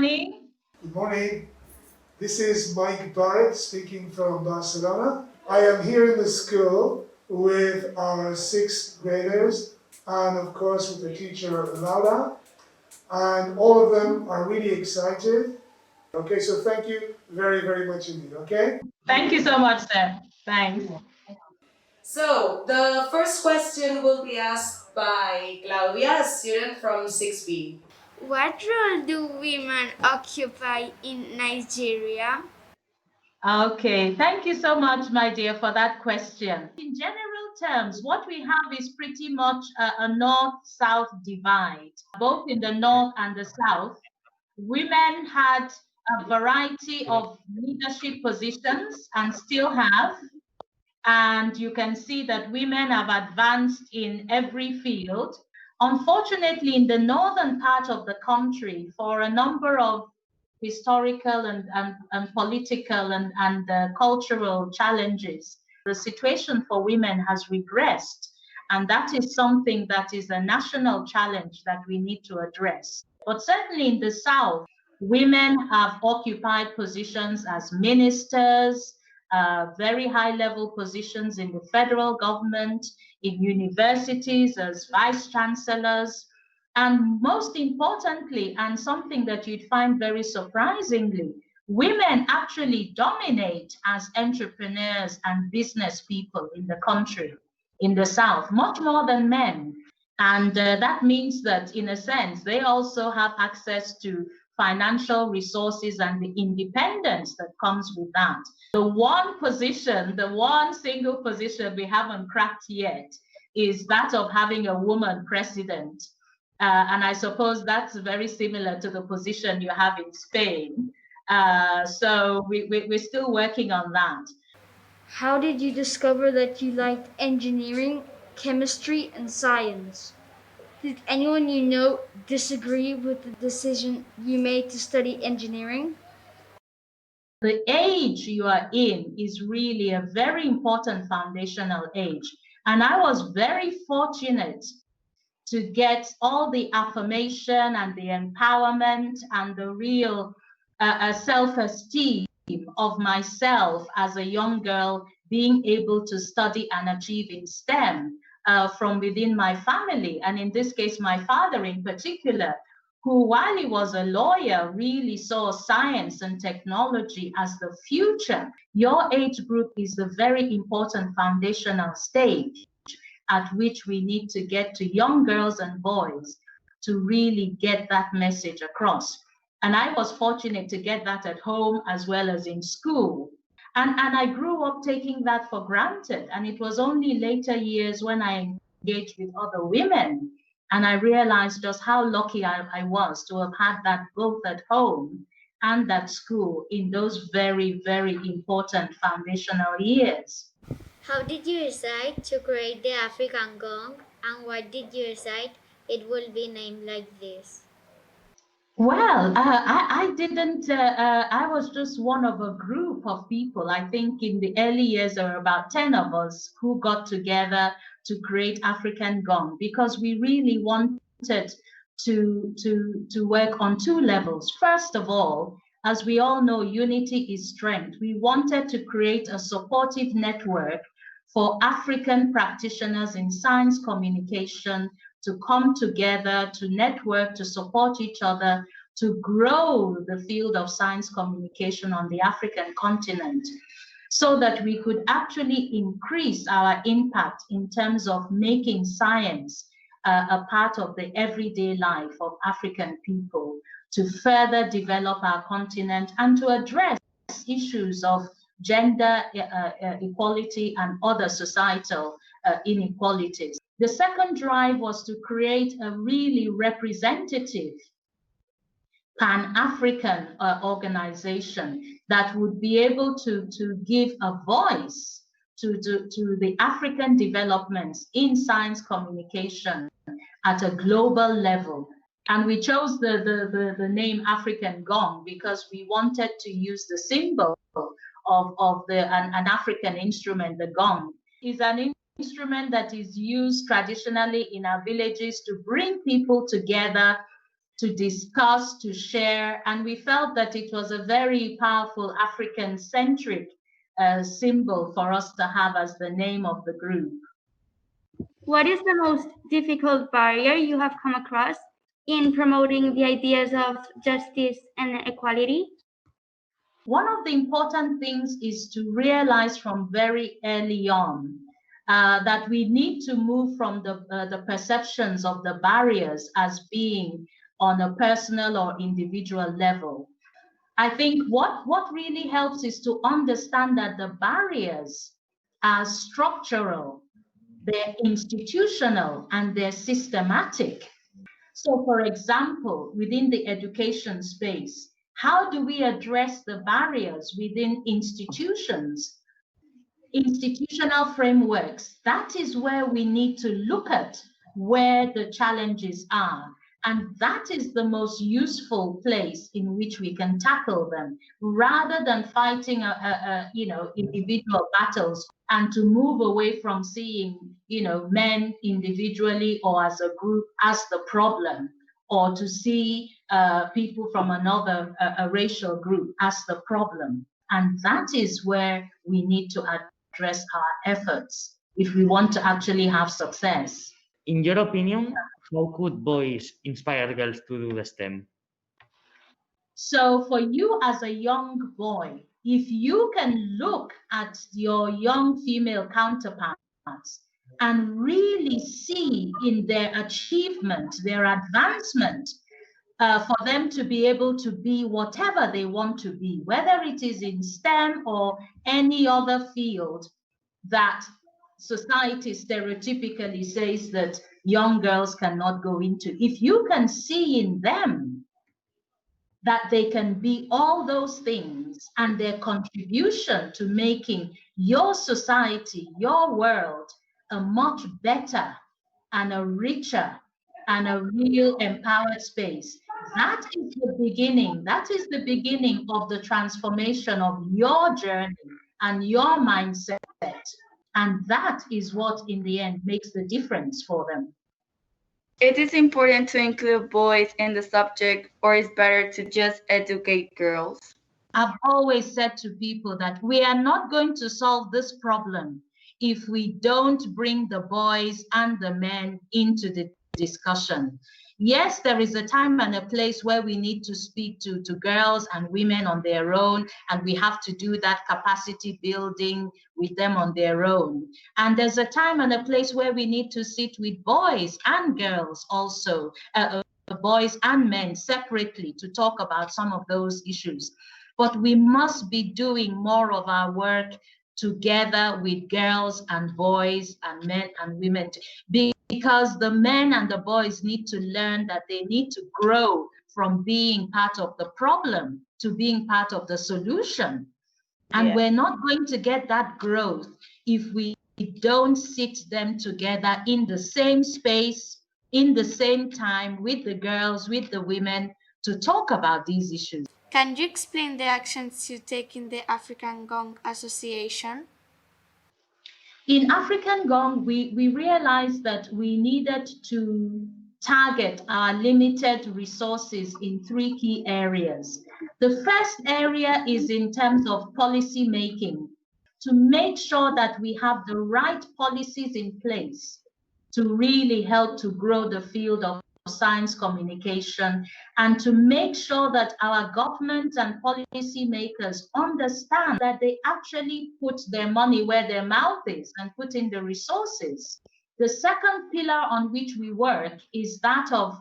morning. Good morning. This is Mike Barrett speaking from Barcelona. I am here in the school with our sixth graders and of course with the teacher Laura, and all of them are really excited. Okay, so thank you very, very much indeed, okay? Thank you so much, sir. Thanks. So, the first question will be asked by Claudia, a student from 6B. What role do women occupy in Nigeria? Okay, thank you so much, my dear, for that question. In general terms, what we have is pretty much a north-south divide. Both in the north and the south, women had a variety of leadership positions and still have. And you can see that women have advanced in every field. Unfortunately, in the northern part of the country, for a number of historical and political and cultural challenges, the situation for women has regressed. And that is something that is a national challenge that we need to address. But certainly in the South, women have occupied positions as ministers, very high-level positions in the federal government, in universities as vice chancellors, and most importantly, and something that you'd find very surprisingly, women actually dominate as entrepreneurs and business people in the country, in the South, much more than men. And that means that, in a sense, they also have access to financial resources and the independence that comes with that. The one position, the one single position we haven't cracked yet is that of having a woman president. And I suppose that's very similar to the position you have in Spain. So we're still working on that. How did you discover that you liked engineering, chemistry, and science? Did anyone you know disagree with the decision you made to study engineering? The age you are in is really a very important foundational age. And I was very fortunate to get all the affirmation and the empowerment and the real self-esteem of myself as a young girl being able to study and achieve in STEM from within my family. And in this case, my father in particular, who, while he was a lawyer, really saw science and technology as the future. Your age group is the very important foundational stage at which we need to get to young girls and boys to really get that message across. And I was fortunate to get that at home as well as in school. And I grew up taking that for granted. And it was only later years when I engaged with other women and I realized just how lucky I was to have had that both at home and at school in those very, very important foundational years. How did you decide to create the African Gong, and why did you decide it will be named like this? Well, I didn't, I was just one of a group of people. I think in the early years, there were about 10 of us who got together to create African Gong because we really wanted to work on two levels. First of all, as we all know, unity is strength. We wanted to create a supportive network for African practitioners in science communication to come together, to network, to support each other, to grow the field of science communication on the African continent so that we could actually increase our impact in terms of making science a part of the everyday life of African people, to further develop our continent and to address issues of gender equality and other societal inequalities. The second drive was to create a really representative Pan-African organization that would be able to give a voice to the African developments in science communication at a global level. And we chose the name African Gong because we wanted to use the symbol of an African instrument, the gong. Is an instrument that is used traditionally in our villages to bring people together to discuss, to share, and we felt that it was a very powerful African-centric symbol for us to have as the name of the group. What is the most difficult barrier you have come across in promoting the ideas of justice and equality? One of the important things is to realize from very early on that we need to move from the perceptions of the barriers as being on a personal or individual level. I think what really helps is to understand that the barriers are structural, they're institutional, and they're systematic. So, for example, within the education space, how do we address the barriers within institutions? Institutional frameworks, that is where we need to look at where the challenges are. And that is the most useful place in which we can tackle them, rather than fighting individual battles, and to move away from seeing men individually or as a group as the problem, or to see people from another a racial group as the problem. And that is where we need to address our efforts if we want to actually have success. In your opinion, how could boys inspire girls to do the STEM? So for you as a young boy, if you can look at your young female counterparts and really see in their achievement, their advancement, for them to be able to be whatever they want to be, whether it is in STEM or any other field that society stereotypically says that young girls cannot go into. If you can see in them that they can be all those things, and their contribution to making your society, your world, a much better and a richer and a real empowered space, that is the beginning. That is the beginning of the transformation of your journey and your mindset. And that is what, in the end, makes the difference for them. It is important to include boys in the subject, or is better to just educate girls? I've always said to people that we are not going to solve this problem if we don't bring the boys and the men into the discussion. Yes, there is a time and a place where we need to speak to girls and women on their own, and we have to do that capacity building with them on their own. And there's a time and a place where we need to sit with boys and girls also, boys and men separately, to talk about some of those issues. But we must be doing more of our work together with girls and boys and men and women, because the men and the boys need to learn that they need to grow from being part of the problem to being part of the solution. And we're not going to get that growth if we don't sit them together in the same space, in the same time, with the girls, with the women, to talk about these issues. Can you explain the actions you take in the African Gong Association? In African Gong, we realized that we needed to target our limited resources in 3 key areas. The first area is in terms of policy making, to make sure that we have the right policies in place to really help to grow the field of science communication, and to make sure that our government and policy makers understand that they actually put their money where their mouth is and put in the resources. The second pillar on which we work is that of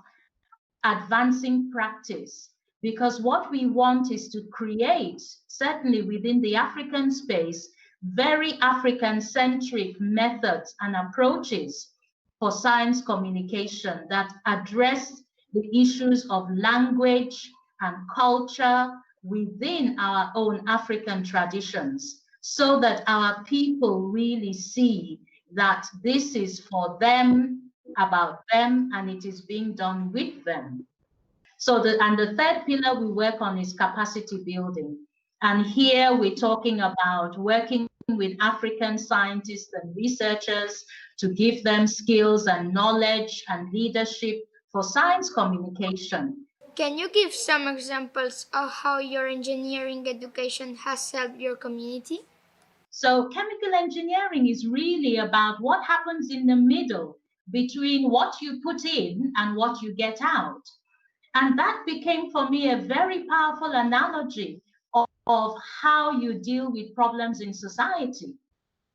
advancing practice, because what we want is to create, certainly within the African space, very African-centric methods and approaches for science communication that address the issues of language and culture within our own African traditions, so that our people really see that this is for them, about them, and it is being done with them. So the third pillar we work on is capacity building. And here we're talking about working with African scientists and researchers to give them skills and knowledge and leadership for science communication. Can you give some examples of how your engineering education has helped your community? So chemical engineering is really about what happens in the middle between what you put in and what you get out. And that became for me a very powerful analogy of how you deal with problems in society.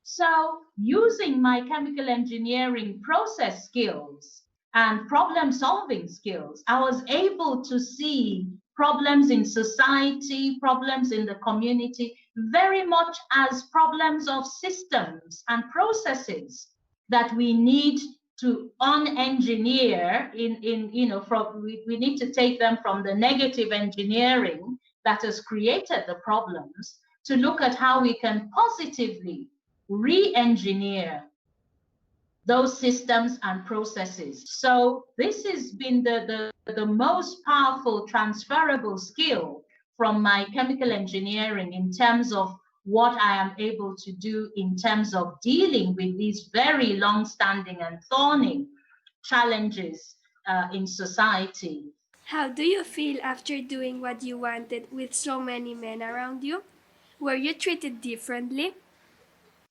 So using my chemical engineering process skills and problem solving skills, I was able to see problems in society, problems in the community, very much as problems of systems and processes that we need to unengineer we need to take them from the negative engineering that has created the problems to look at how we can positively re-engineer those systems and processes. So this has been the most powerful transferable skill from my chemical engineering in terms of what I am able to do in terms of dealing with these very long-standing and thorny challenges in society. How do you feel after doing what you wanted with so many men around you? Were you treated differently?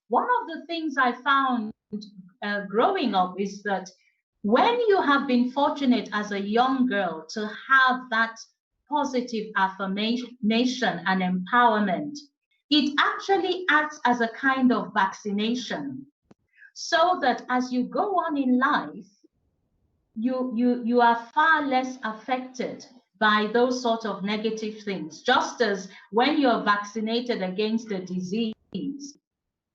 One of the things I found growing up is that when you have been fortunate as a young girl to have that positive affirmation and empowerment, it actually acts as a kind of vaccination, so that as you go on in life, you are far less affected by those sort of negative things. Just as when you're vaccinated against a disease,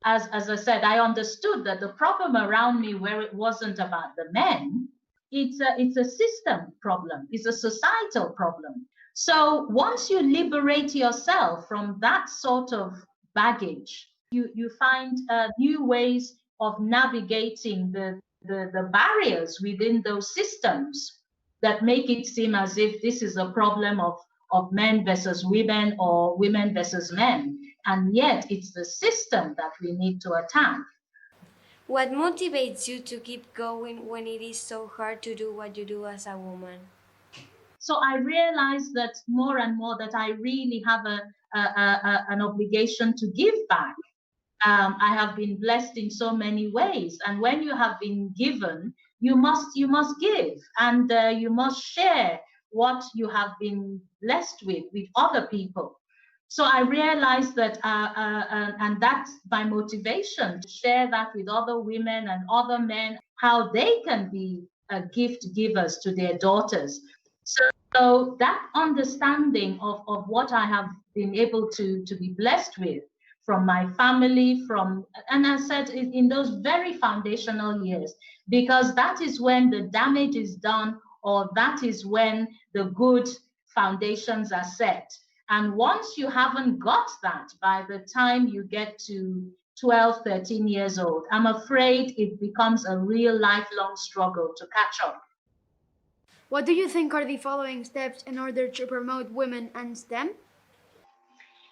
as I said, I understood that the problem around me, where it wasn't about the men, it's a system problem, it's a societal problem. So once you liberate yourself from that sort of baggage, you find new ways of navigating the barriers within those systems that make it seem as if this is a problem of men versus women or women versus men. And yet it's the system that we need to attack. What motivates you to keep going when it is so hard to do what you do as a woman? So I realized that more and more that I really have an obligation to give back. I have been blessed in so many ways, and when you have been given, you must give, and you must share what you have been blessed with other people. So I realized that, and that's my motivation, to share that with other women and other men, how they can be gift givers to their daughters. So that understanding of what I have been able to be blessed with from my family, and I said in those very foundational years, because that is when the damage is done, or that is when the good foundations are set. And once you haven't got that by the time you get to 12, 13 years old, I'm afraid it becomes a real lifelong struggle to catch up. What do you think are the following steps in order to promote women and STEM?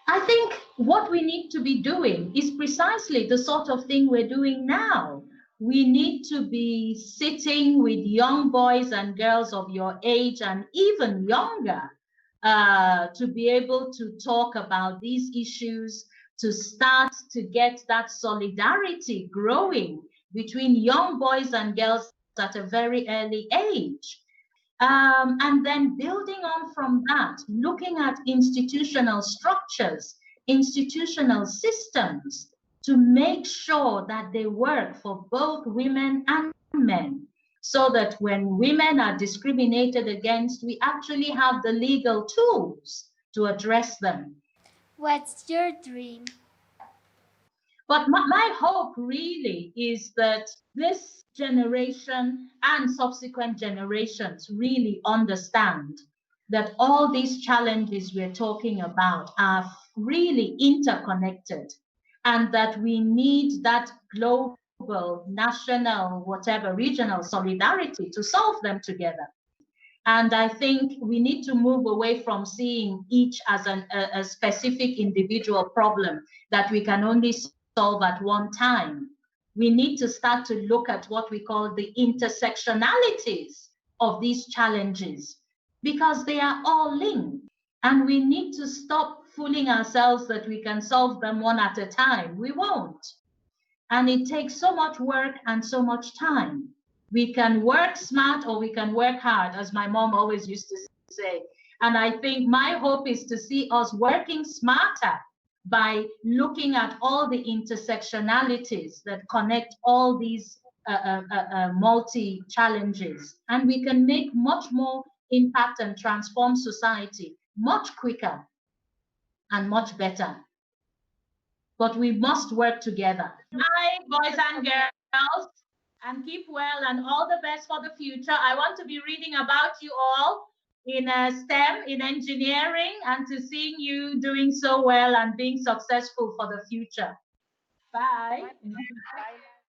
I think what we need to be doing is precisely the sort of thing we're doing now. We need to be sitting with young boys and girls of your age and even younger to be able to talk about these issues, to start to get that solidarity growing between young boys and girls at a very early age. And then building on from that, looking at institutional structures, institutional systems to make sure that they work for both women and men, so that when women are discriminated against, we actually have the legal tools to address them. What's your dream? But my hope really is that this generation and subsequent generations really understand that all these challenges we're talking about are really interconnected, and that we need that global, national, whatever, regional solidarity to solve them together. And I think we need to move away from seeing each as a specific individual problem that we can only solve at one time. We need to start to look at what we call the intersectionalities of these challenges because they are all linked. And we need to stop fooling ourselves that we can solve them one at a time. We won't. And it takes so much work and so much time. We can work smart or we can work hard, as my mom always used to say. And I think my hope is to see us working smarter by looking at all the intersectionalities that connect all these multi-challenges. And we can make much more impact and transform society much quicker and much better. But we must work together. Hi, boys and girls, and keep well and all the best for the future. I want to be reading about you all in STEM, in engineering, and to seeing you doing so well and being successful for the future. Bye. Bye.